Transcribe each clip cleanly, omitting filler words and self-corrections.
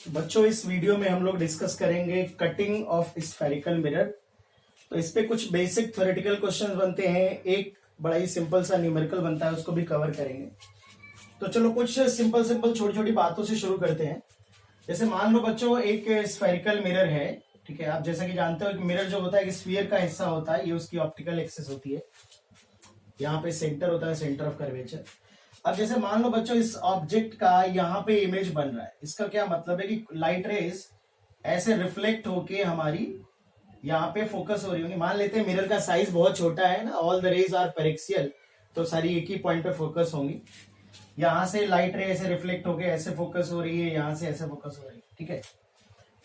बच्चों इस वीडियो में हम लोग डिस्कस करेंगे कटिंग ऑफ स्फेरिकल मिरर। तो इस पे कुछ बेसिक थ्योरेटिकल क्वेश्चंस बनते हैं, एक बड़ा ही सिंपल सा न्यूमेरिकल बनता है, उसको भी कवर करेंगे। तो चलो कुछ सिंपल छोटी छोटी बातों से शुरू करते हैं। जैसे मान लो बच्चों एक स्फेरिकल मिरर है, ठीक है। आप जैसा कि जानते हो कि मिरर जो होता है एक स्फीयर का हिस्सा होता है, ये उसकी ऑप्टिकल एक्सिस होती है। यहाँ पे सेंटर होता है, सेंटर ऑफ कर्वेचर। अब जैसे मान लो बच्चों इस ऑब्जेक्ट का यहाँ पे इमेज बन रहा है, इसका क्या मतलब है कि लाइट रेज ऐसे रिफ्लेक्ट होके हमारी यहाँ पे फोकस हो रही होगी। मान लेते हैं मिरर का साइज बहुत छोटा है ना, ऑल द रेज आर पेरिक्सियल, तो सारी एक ही पॉइंट पे फोकस होंगी। यहां से लाइट रे ऐसे रिफ्लेक्ट होके ऐसे फोकस हो रही है, यहां से ऐसे फोकस हो रही है, ठीक है।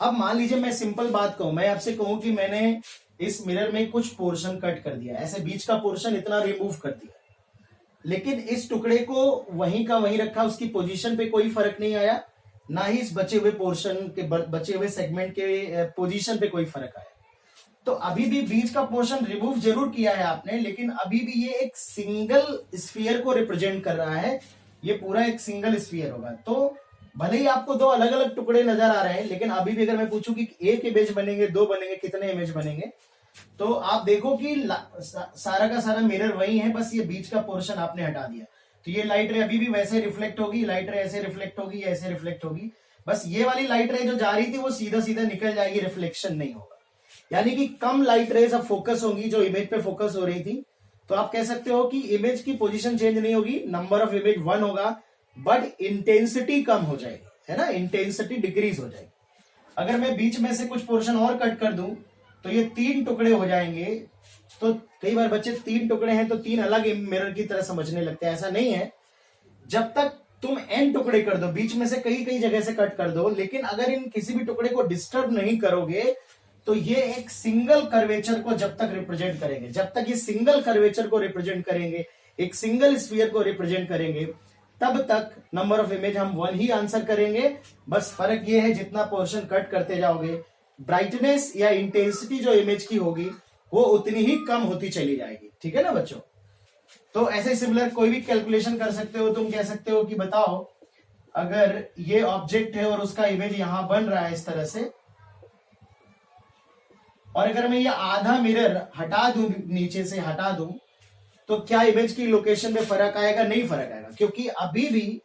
अब मान लीजिए मैं सिंपल बात कहूं, मैं आपसे कहूं कि मैंने इस मिरर में कुछ पोर्शन कट कर दिया, ऐसे बीच का पोर्शन इतना रिमूव कर दिया, लेकिन इस टुकड़े को वहीं का वहीं रखा, उसकी पोजीशन पे कोई फर्क नहीं आया, ना ही इस बचे हुए पोर्शन के बचे हुए सेगमेंट के पोजीशन पे कोई फर्क आया। तो अभी भी बीच का पोर्शन रिमूव जरूर किया है आपने, लेकिन अभी भी ये एक सिंगल स्फीयर को रिप्रेजेंट कर रहा है, ये पूरा एक सिंगल स्फीयर होगा। तो भले ही आपको दो अलग अलग टुकड़े नजर आ रहे हैं, लेकिन अभी भी अगर मैं पूछूं कि एक इमेज बनेंगे, दो बनेंगे, कितने इमेज बनेंगे, तो आप देखो कि सारा का सारा मिरर वही है, बस ये बीच का पोर्शन आपने हटा दिया। तो ये लाइट रे अभी भी वैसे रिफ्लेक्ट होगी, लाइट रे ऐसे रिफ्लेक्ट होगी, ऐसे रिफ्लेक्ट होगी। बस ये वाली लाइट रे जो जा रही थी वो सीधा सीधा निकल जाएगी, रिफ्लेक्शन नहीं होगा। यानी कि कम लाइट रेज अब फोकस होंगी जो इमेज पे फोकस हो रही थी। तो आप कह सकते हो कि इमेज की पोजीशन चेंज नहीं होगी, नंबर ऑफ इमेज 1 होगा, बट इंटेंसिटी कम हो जाएगी, है ना, इंटेंसिटी डिक्रीज हो जाएगी। अगर मैं बीच में से कुछ पोर्शन और कट कर दूं तो ये 3 टुकड़े हो जाएंगे। तो कई बार बच्चे 3 टुकड़े हैं तो 3 अलग मिरर की तरह समझने लगते हैं, ऐसा नहीं है। जब तक तुम n टुकड़े कर दो, बीच में से कई कई जगह से कट कर दो, लेकिन अगर इन किसी भी टुकड़े को डिस्टर्ब नहीं करोगे तो ये एक सिंगल कर्वेचर को जब तक रिप्रेजेंट करेंगे, जब तक ये सिंगल कर्वेचर को रिप्रेजेंट करेंगे, एक सिंगल स्फीयर को रिप्रेजेंट करेंगे, तब तक नंबर ऑफ इमेज हम 1 ही आंसर करेंगे। बस फर्क ये है जितना पोर्शन कट करते जाओगे, ब्राइटनेस या इंटेंसिटी जो इमेज की होगी वो उतनी ही कम होती चली जाएगी, ठीक है ना बच्चों। तो ऐसे सिमिलर कोई भी कैलकुलेशन कर सकते हो। तुम कह सकते हो कि बताओ अगर ये ऑब्जेक्ट है और उसका इमेज यहां बन रहा है इस तरह से, और अगर मैं ये आधा मिरर हटा दूं, नीचे से हटा दूं, तो क्या इमेज की लोकेशन में फर्क आएगा? नहीं फर्क आएगा, क्योंकि अभी भी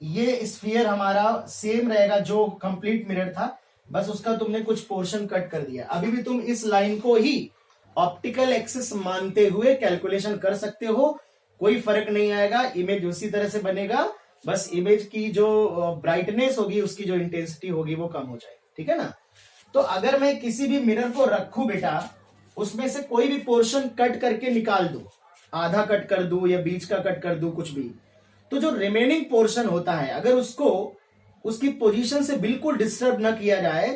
ये स्फीयर हमारा सेम रहेगा जो कंप्लीट मिरर था, बस उसका तुमने कुछ पोर्शन कट कर दिया। अभी भी तुम इस लाइन को ही ऑप्टिकल एक्सिस मानते हुए कैलकुलेशन कर सकते हो, कोई फर्क नहीं आएगा, इमेज उसी तरह से बनेगा, बस इमेज की जो ब्राइटनेस होगी, उसकी जो इंटेंसिटी होगी वो कम हो जाएगी, ठीक है ना। तो अगर मैं किसी भी मिरर को रखूं बेटा, उसमें से कोई भी पोर्शन कट करके निकाल दूं, आधा कट कर दूं या बीच का कट कर दूं, कुछ भी, तो जो रिमेनिंग पोर्शन होता है अगर उसको उसकी पोजीशन से बिल्कुल डिस्टर्ब ना किया जाए,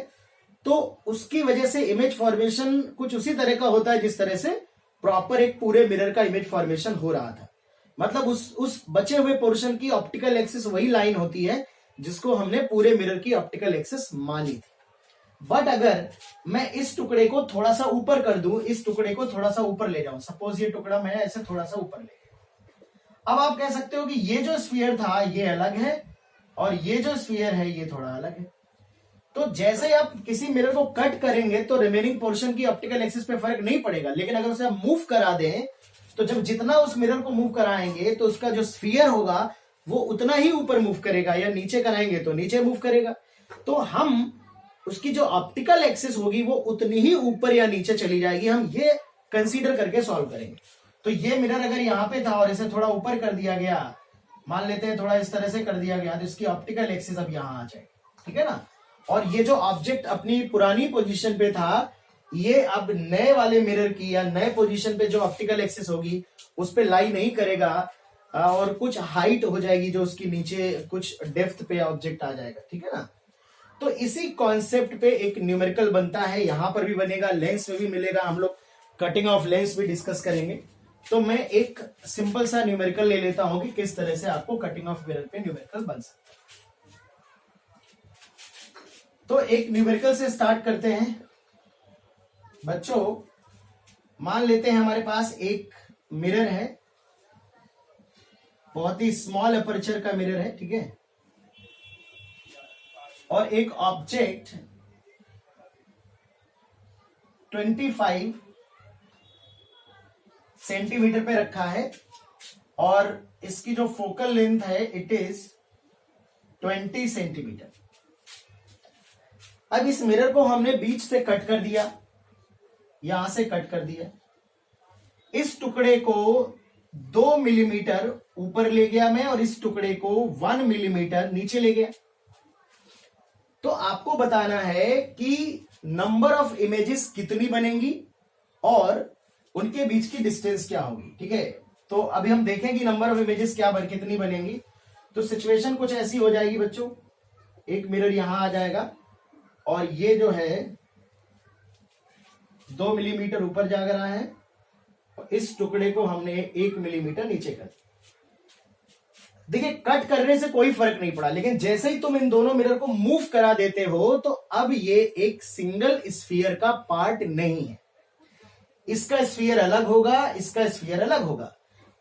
तो उसकी वजह से इमेज फॉर्मेशन कुछ उसी तरह का होता है जिस तरह से प्रॉपर एक पूरे मिरर का इमेज फॉर्मेशन हो रहा था। मतलब उस बचे हुए पोर्शन की ऑप्टिकल एक्सिस वही लाइन होती है जिसको हमने पूरे मिरर की ऑप्टिकल एक्सिस मानी थी। बट अगर मैं इस टुकड़े को थोड़ा सा ऊपर कर दूं, इस टुकड़े को थोड़ा सा ऊपर ले जाऊं, सपोज ये टुकड़ा मैं ऐसे थोड़ा सा ऊपर ले गया, अब आप कह सकते हो कि ये जो स्फीयर था ये अलग है और ये जो स्फीयर है ये थोड़ा अलग है। तो जैसे आप किसी मिरर को कट करेंगे तो रिमेनिंग पोर्शन की ऑप्टिकल एक्सिस पे फर्क नहीं पड़ेगा, लेकिन अगर उसे आप मूव करा दें तो जब जितना उस मिरर को मूव कराएंगे तो उसका जो स्फीयर होगा वो उतना ही ऊपर मूव करेगा, या नीचे कराएंगे तो नीचे मूव करेगा। तो हम उसकी जो ऑप्टिकल एक्सिस होगी वो उतनी ही ऊपर या नीचे चली जाएगी, हम ये कंसीडर करके सॉल्व करेंगे। तो ये मिरर अगर यहां पे था और इसे थोड़ा ऊपर कर दिया गया, मान लेते हैं थोड़ा इस तरह से कर दिया गया, तो इसकी ऑप्टिकल एक्सिस अब यहां आ जाएगी, ठीक है ना। और ये जो ऑब्जेक्ट अपनी पुरानी पोजीशन पे था, ये अब नए वाले मिरर की या नए पोजीशन पे जो ऑप्टिकल एक्सिस होगी उस पे लाई नहीं करेगा, और कुछ हाइट हो जाएगी जो उसकी नीचे कुछ डेप्थ पे ऑब्जेक्ट आ जाएगा, ठीक है ना। तो इसी कॉन्सेप्ट पे एक न्यूमेरिकल बनता है, यहां पर भी बनेगा, लेंस में भी मिलेगा, हम लोग कटिंग ऑफ लेंस भी डिस्कस करेंगे। तो मैं एक सिंपल सा न्यूमेरिकल ले लेता हूं कि किस तरह से आपको कटिंग ऑफ मिरर पे न्यूमेरिकल बन सकता है। तो एक न्यूमेरिकल से स्टार्ट करते हैं बच्चों। मान लेते हैं हमारे पास एक मिरर है, बहुत ही स्मॉल अपर्चर का मिरर है, ठीक है। और एक ऑब्जेक्ट 25 सेंटीमीटर पे रखा है और इसकी जो फोकल लेंथ है इट इज 20 सेंटीमीटर। अब इस मिरर को हमने बीच से कट कर दिया, यहां से कट कर दिया। इस टुकड़े को 2 मिलीमीटर ऊपर ले गया मैं और इस टुकड़े को 1 मिलीमीटर नीचे ले गया। तो आपको बताना है कि नंबर ऑफ इमेजेस कितनी बनेंगी और उनके बीच की डिस्टेंस क्या होगी। ठीक है, तो अभी हम देखें कि नंबर ऑफ इमेजेस कितनी बनेंगी। तो सिचुएशन कुछ ऐसी हो जाएगी बच्चों, एक मिरर यहां आ जाएगा और ये जो है 2 मिलीमीटर ऊपर जा रहा है, इस टुकड़े को हमने 1 मिलीमीटर नीचे कर दिया। देखिए कट करने से कोई फर्क नहीं पड़ा, लेकिन जैसे ही तुम इन दोनों मिरर को मूव करा देते हो तो अब ये एक सिंगल स्फीयर का पार्ट नहीं है। इसका स्फीयर अलग होगा, इसका स्फीयर अलग होगा।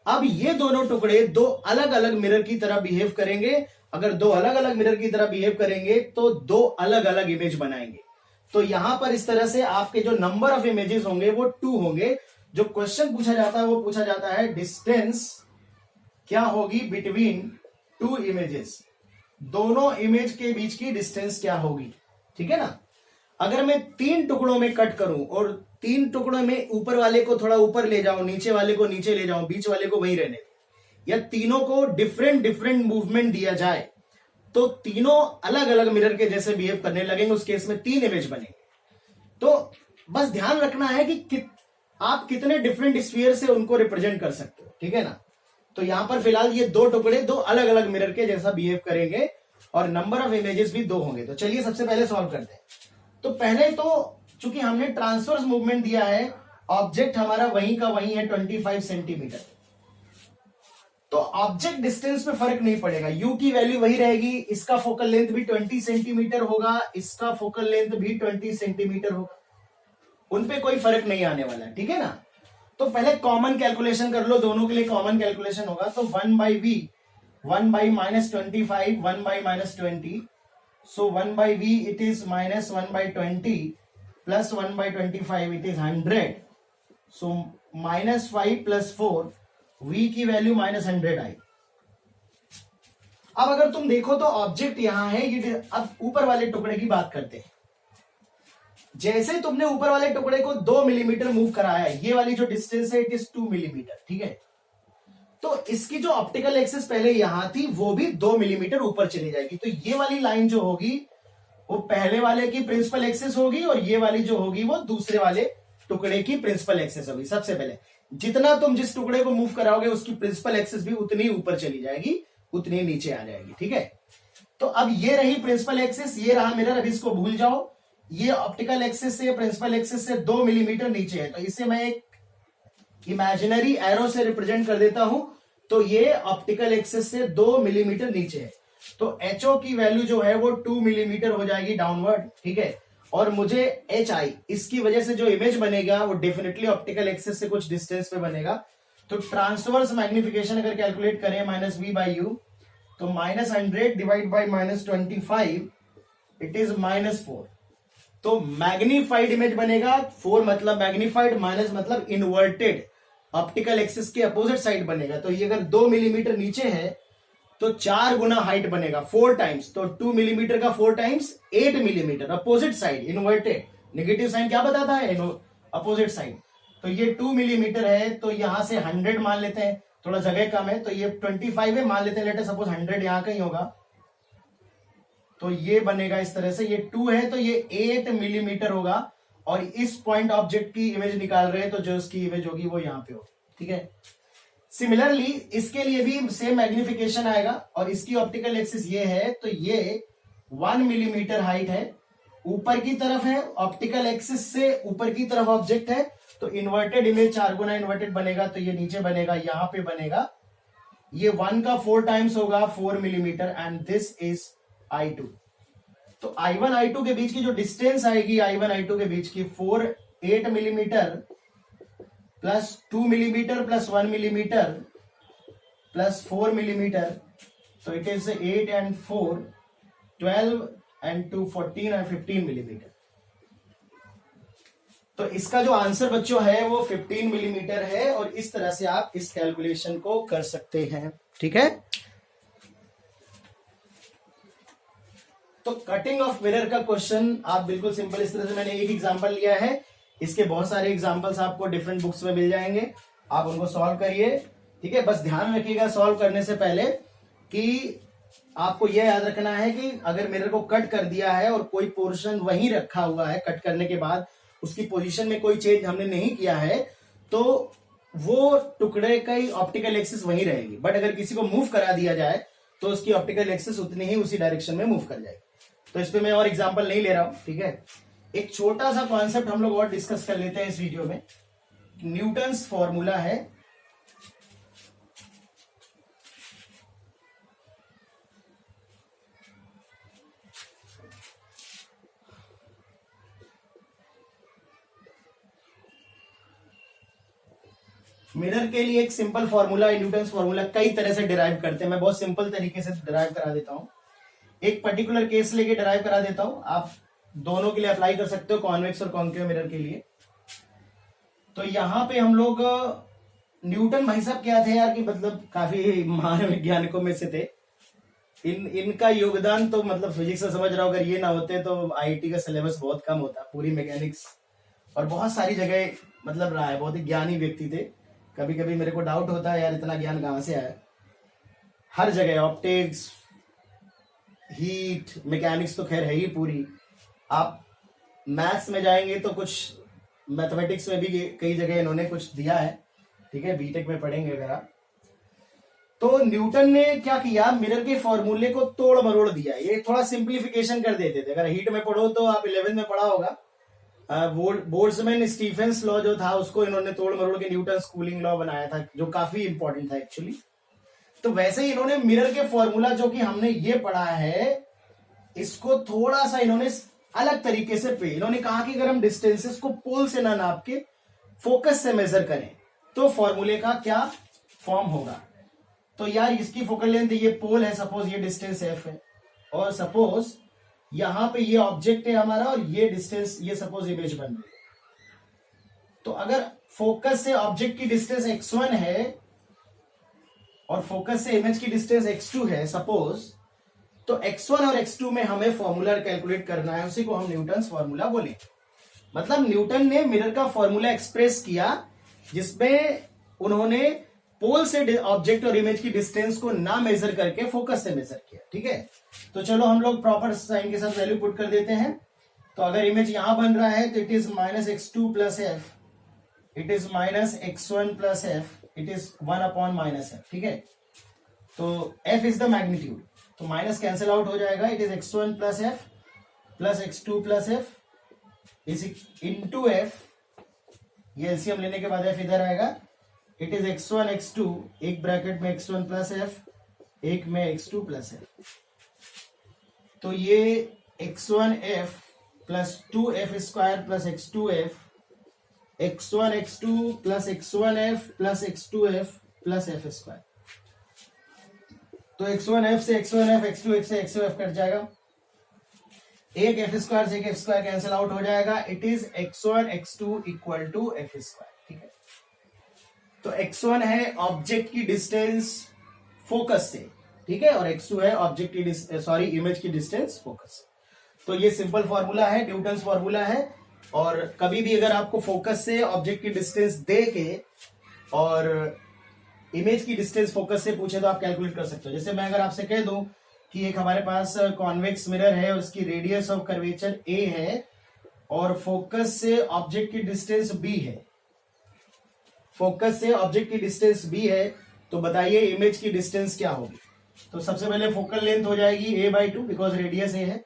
अब ये दोनों टुकड़े दो अलग अलग मिरर की तरह बिहेव करेंगे। अगर दो अलग अलग मिरर की तरह बिहेव करेंगे तो दो अलग अलग इमेज बनाएंगे। तो यहां पर इस तरह से आपके जो नंबर ऑफ इमेजेस होंगे वो 2 होंगे। जो क्वेश्चन पूछा जाता है वो पूछा जाता है डिस्टेंस क्या होगी बिटवीन 2 इमेजेस, दोनों इमेज के बीच की डिस्टेंस क्या होगी। ठीक है ना। अगर मैं 3 टुकड़ों में कट करूं और 3 टुकड़ों में ऊपर वाले को थोड़ा ऊपर ले जाऊं, नीचे वाले को नीचे ले जाऊं, बीच वाले को वहीं रहने, या तीनों को डिफरेंट मूवमेंट दिया जाए तो तीनों अलग अलग मिरर के जैसे बिहेव करने लगेंगे। उस केस में 3 इमेज बनेंगे। तो बस ध्यान रखना है कि आप कितने डिफरेंट स्फीयर से उनको रिप्रेजेंट कर सकते हो। ठीक है ना। तो यहां पर फिलहाल ये 2 टुकड़े 2 अलग अलग मिरर के जैसा बिहेव करेंगे और नंबर ऑफ इमेजेस भी 2 होंगे। तो चलिए सबसे पहले सॉल्व करते हैं। तो पहले तो चूंकि हमने ट्रांसवर्स मूवमेंट दिया है, ऑब्जेक्ट हमारा वहीं का वहीं है 25 सेंटीमीटर, तो ऑब्जेक्ट डिस्टेंस में फर्क नहीं पड़ेगा, यू की वैल्यू वही रहेगी। इसका फोकल लेंथ भी 20 सेंटीमीटर होगा, इसका फोकल लेंथ भी 20 सेंटीमीटर होगा, उन पे कोई फर्क नहीं आने वाला है। ठीक है ना। तो पहले कॉमन कैलकुलेशन कर लो, दोनों के लिए कॉमन कैलकुलेशन होगा। तो 1/v 1/-25 1/-20, so 1/v it is -1/20 plus 1/25 it is 100, so -5 plus 4, v की वैल्यू -100 आई। अब अगर तुम देखो तो ऑब्जेक्ट यहां है, ये अब ऊपर वाले टुकड़े की बात करते हैं। जैसे तुमने ऊपर वाले टुकड़े को 2 मिलीमीटर मूव कराया, ये वाली जो डिस्टेंस है इट इज 2 मिलीमीटर। ठीक है, तो इसकी जो ऑप्टिकल एक्सिस पहले यहां थी वो भी 2 मिलीमीटर ऊपर चली जाएगी। तो ये वाली लाइन जो होगी वो पहले वाले की प्रिंसिपल एक्सिस होगी और ये वाली जो होगी वो दूसरे वाले टुकड़े की प्रिंसिपल एक्सिस होगी। सबसे पहले जितना तुम जिस टुकड़े को मूव कराओगे उसकी प्रिंसिपल एक्सिस भी उतनी ऊपर चली जाएगी, उतनी नीचे आ जाएगी। ठीक है, तो अब ये रही प्रिंसिपल एक्सिस, ये रहा मिरर। अब इसको भूल जाओ, ये ऑप्टिकल एक्सिस से प्रिंसिपल एक्सिस से 2 मिलीमीटर नीचे है, तो इसे मैं एक इमेजिनरी एरो से रिप्रेजेंट कर देता हूं। तो ये ऑप्टिकल एक्सिस से 2 मिलीमीटर नीचे है, तो एचओ की वैल्यू जो है वो 2 मिलीमीटर हो जाएगी डाउनवर्ड। ठीक है, और मुझे एच आई, इसकी वजह से जो इमेज बनेगा वो डेफिनेटली ऑप्टिकल एक्सिस से कुछ डिस्टेंस पे बनेगा। तो ट्रांसवर्स मैग्निफिकेशन अगर कैलकुलेट करें -v/u, तो -100 डिवाइड बाई -25 इट इज -4। तो मैग्नीफाइड इमेज बनेगा, 4 मतलब मैग्नीफाइड, माइनस मतलब इन्वर्टेड, ऑप्टिकल एक्सिस के अपोजिट साइड बनेगा। तो ये अगर 2 मिलीमीटर नीचे है तो 4 गुना हाइट बनेगा, 4 टाइम्स। तो 2 मिलीमीटर का 4 times 8 millimetre, opposite side inverted. Negative sign क्या बताता है, अपोजिट साइड। तो ये 2 मिलीमीटर है, तो यहां से 100 मान लेते हैं, थोड़ा जगह कम है, तो ये 25 है, मान लेते हैं। लेट अस सपोज 100 यहां कहीं होगा, तो ये बनेगा इस तरह से। ये 2 है तो ये 8 मिलीमीटर होगा, और इस पॉइंट ऑब्जेक्ट की इमेज निकाल रहे हैं तो जो उसकी इमेज होगी वो यहां पे होगी। ठीक है, सिमिलरली इसके लिए भी सेम मैग्निफिकेशन आएगा, और इसकी ऑप्टिकल एक्सिस ये है, तो ये 1 मिलीमीटर हाइट है, ऊपर की तरफ है, ऑप्टिकल एक्सिस से ऊपर की तरफ ऑब्जेक्ट है, तो इन्वर्टेड इमेज 4 गुना इन्वर्टेड बनेगा। तो ये नीचे बनेगा, यहां पे बनेगा, ये 1 का 4 टाइम्स होगा 4 millimetre, and this is I2। तो I1 I2 के बीच की जो डिस्टेंस आएगी I1 I2 के बीच की 8 millimetre plus 2 millimetre plus 1 millimetre plus 4 millimetre, तो it is 8 and 4 12 and two 14 और 15 मिलीमीटर। तो इसका जो आंसर बच्चों है वो 15 मिलीमीटर है, और इस तरह से आप इस कैलकुलेशन को कर सकते हैं। ठीक है, तो कटिंग ऑफ मिरर का क्वेश्चन आप बिल्कुल सिंपल इस तरह से, मैंने एक एग्जांपल लिया है, इसके बहुत सारे एग्जांपल्स आपको डिफरेंट बुक्स में मिल जाएंगे, आप उनको सॉल्व करिए। ठीक है, बस ध्यान रखिएगा सॉल्व करने से पहले कि आपको यह याद रखना है कि अगर मिरर को कट कर दिया है और कोई पोर्शन वहीं रखा हुआ है, कट करने के बाद उसकी पोजीशन में कोई चेंज हमने नहीं किया है, तो वो टुकड़े का ही ऑप्टिकल एक्सिस वहीं रहेगी। बट अगर किसी को मूव करा दिया जाए तो उसकी ऑप्टिकल एक्सिस उतनी ही उसी डायरेक्शन में मूव कर जाएगी। तो इस पे मैं और एग्जांपल नहीं ले रहा हूं। ठीक है, एक छोटा सा कॉन्सेप्ट हम लोग और डिस्कस कर लेते हैं इस वीडियो में। न्यूटन्स फॉर्मूला है, मिरर के लिए एक सिंपल फॉर्मूला है न्यूटन्स फॉर्मूला। कई तरह से डिराइव करते हैं, मैं बहुत सिंपल तरीके से डिराइव करा देता हूं। एक पर्टिकुलर केस लेके डिराइव करा देता हूं, आप दोनों के लिए अप्लाई कर सकते हो, कॉन्वेक्स और कॉन्केव मिरर के लिए। तो यहां पे हम लोग न्यूटन भाई साहब क्या थे यार, कि मतलब काफी महान वैज्ञानिकों में से थे। इनका योगदान तो मतलब फिजिक्स से समझ रहा हूं, अगर ये ना होते तो आईआईटी का सिलेबस बहुत कम होता, पूरी मैकेनिक्स और बहुत सारी जगह मतलब रहा है। बहुत ही ज्ञानी व्यक्ति थे। कभी कभी मेरे को डाउट होता है यार इतना ज्ञान कहां से आया। हर जगह ऑप्टिक्स, हीट, मैकेनिक्स तो खैर है ही पूरी। आप मैथ्स में जाएंगे तो कुछ मैथमेटिक्स में भी कई जगह इन्होंने कुछ दिया है। ठीक है, बीटेक में पढ़ेंगे अगर आप। तो न्यूटन ने क्या किया, मिरर के फॉर्मूले को तोड़ मरोड़ दिया। ये थोड़ा सिंप्लीफिकेशन कर देते थे। अगर हीट में पढ़ो तो आप 11 में पढ़ा होगा, बोल्ट्जमैन स्टीफेंस लॉ जो था उसको इन्होंने तोड़ मरोड़ के न्यूटन कूलिंग लॉ बनाया था, जो काफी इंपॉर्टेंट था एक्चुअली। तो वैसे ही इन्होंने मिरर के फॉर्मूला जो कि हमने ये पढ़ा है, इसको थोड़ा सा इन्होंने अलग तरीके से पे। इन्होंने कहा कि अगर हम डिस्टेंसेस को पोल से ना नाप के फोकस से मेजर करें तो फॉर्मूले का क्या फॉर्म होगा। तो यार इसकी फोकल लेंथ ये पोल है, सपोज ये डिस्टेंस एफ है, और सपोज यहां पे ये ऑब्जेक्ट है हमारा, और ये डिस्टेंस, ये सपोज इमेज बन रही है। तो अगर फोकस से ऑब्जेक्ट की डिस्टेंस x1 है और फोकस से इमेज की डिस्टेंस x2 है सपोज, तो x1 और x2 में हमें फॉर्मूला कैलकुलेट करना है, उसी को हम न्यूटन्स फॉर्मूला बोले। मतलब न्यूटन ने मिरर का फॉर्मूला एक्सप्रेस किया जिसमें उन्होंने पोल से ऑब्जेक्ट और इमेज की डिस्टेंस को ना मेजर करके फोकस से मेजर किया। ठीक है, तो चलो हम लोग प्रॉपर साइन के साथ वैल्यू पुट कर देते हैं। तो अगर इमेज यहां बन रहा है तो it is -x2 plus F, it is -x1 plus F, it is 1/-f। ठीक है, तो f इज द मैग्नीट्यूड, तो माइनस कैंसिल आउट हो जाएगा। It is x1 plus F plus x2 plus F is into F, ये LCM लेने के बाद f इधर आएगा। इट इज x1 x2, एक ब्रैकेट में x1 प्लस एफ, एक में x2 प्लस एफ। तो ये x1f plus 2f square plus x2f, x1 x2 plus x1f plus x2f plus f square. तो x1f से x1f, x2f से x2f कट जाएगा, एक f स्क्वायर से एक f स्क्वायर कैंसिल आउट हो जाएगा। It is x1 x2 equal to f square. ठीक है, तो x1 है ऑब्जेक्ट की डिस्टेंस फोकस से, ठीक है, और x2 है ऑब्जेक्ट की इमेज की डिस्टेंस फोकस से। तो ये सिंपल फॉर्मूला है, न्यूटन्स फॉर्मूला है। और कभी भी अगर आपको फोकस से ऑब्जेक्ट की डिस्टेंस दे के और इमेज की डिस्टेंस फोकस से पूछे तो आप कैलकुलेट कर सकते हो। जैसे मैं अगर आपसे कह दूं कि एक हमारे पास कॉन्वेक्स मिरर है और उसकी रेडियस ऑफ कर्वेचर a है और फोकस से ऑब्जेक्ट की डिस्टेंस b है, फोकस से ऑब्जेक्ट की डिस्टेंस b है, तो बताइए इमेज की डिस्टेंस क्या होगी। तो सबसे पहले फोकल लेंथ हो जाएगी a/2 बिकॉज रेडियस a है,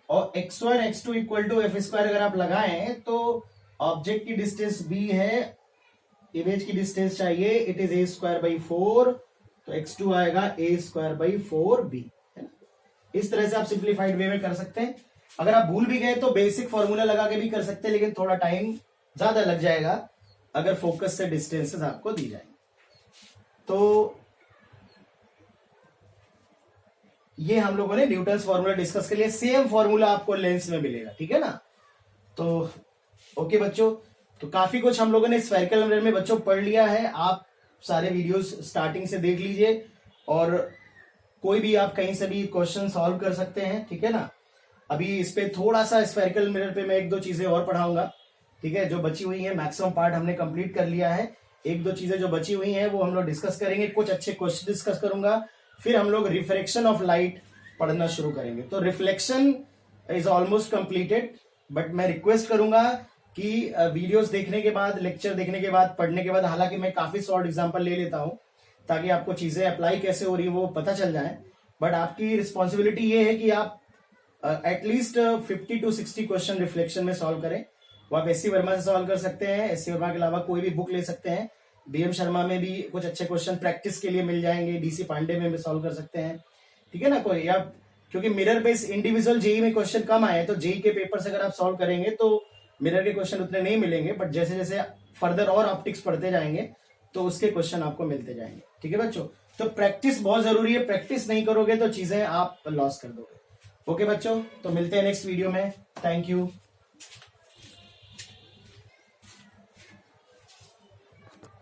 और x1 x2 equal to f square अगर आप लगाएं तो ऑब्जेक्ट की डिस्टेंस b है, इमेज की डिस्टेंस चाहिए, it is a square by 4, तो x2 आएगा a स्क्वायर बाई 4b, है ना। इस तरह से आप सिंप्लीफाइड वे में कर सकते हैं। अगर आप भूल भी गए तो बेसिक फॉर्मूला लगा के भी कर सकते हैं, लेकिन थोड़ा टाइम ज्यादा लग जाएगा अगर फोकस से डिस्टेंसेस आपको दी जाएंगे। तो ये हम लोगों ने न्यूटन्स फॉर्मूला डिस्कस कर लिया, सेम फॉर्मूला आपको लेंस में मिलेगा, ठीक है ना। तो ओके बच्चों, तो काफी कुछ हम लोगों ने स्फेरिकल मिरर में बच्चों पढ़ लिया है। आप सारे वीडियोस स्टार्टिंग से देख लीजिए और कोई भी आप कहीं से भी क्वेश्चन सॉल्व कर सकते हैं, ठीक है ना। अभी इस पे थोड़ा सा स्फेरिकल मिरर पे मैं एक दो चीजें और पढ़ाऊंगा, ठीक है। जो बची हुई है मैक्सिमम पार्ट हमने कंप्लीट कर लिया है, एक दो चीजें जो बची हुई हैं वो हम लोग डिस्कस करेंगे, कुछ अच्छे क्वेश्चन डिस्कस करूंगा, फिर हम लोग रिफ्लेक्शन ऑफ लाइट पढ़ना शुरू करेंगे। तो reflection is almost completed, but मैं रिक्वेस्ट करूंगा कि वीडियोस देखने के बाद, लेक्चर देखने के बाद, पढ़ने के बाद, हालांकि मैं काफी शॉर्ट एग्जांपल ले लेता हूं ताकि आपको चीजें अप्लाई कैसे हो रही है वो पता चल जाए, बट आपकी रिस्पॉन्सिबिलिटी ये है कि आप एटलीस्ट 50 to 60 क्वेश्चन रिफ्लेक्शन में सॉल्व करें। वो आप एससी वर्मा से सॉल्व कर सकते हैं, एससी वर्मा के अलावा कोई भी बुक ले सकते हैं, बीएम शर्मा में भी कुछ अच्छे क्वेश्चन प्रैक्टिस के लिए मिल जाएंगे, डीसी पांडे में भी सॉल्व कर सकते हैं, ठीक है ना। कोई या क्योंकि मिरर बेस इंडिविजुअल जेई में क्वेश्चन कम आए, तो जेई के पेपर से अगर आप सॉल्व करेंगे तो मिरर के क्वेश्चन उतने नहीं मिलेंगे, बट जैसे जैसे फर्दर और ऑप्टिक्स पढ़ते जाएंगे तो उसके क्वेश्चन आपको मिलते जाएंगे, ठीक है बच्चों। तो प्रैक्टिस बहुत जरूरी है, प्रैक्टिस नहीं करोगे तो चीजें आप लॉस कर दोगे। ओके बच्चों, तो मिलते हैं नेक्स्ट वीडियो में। Thank you.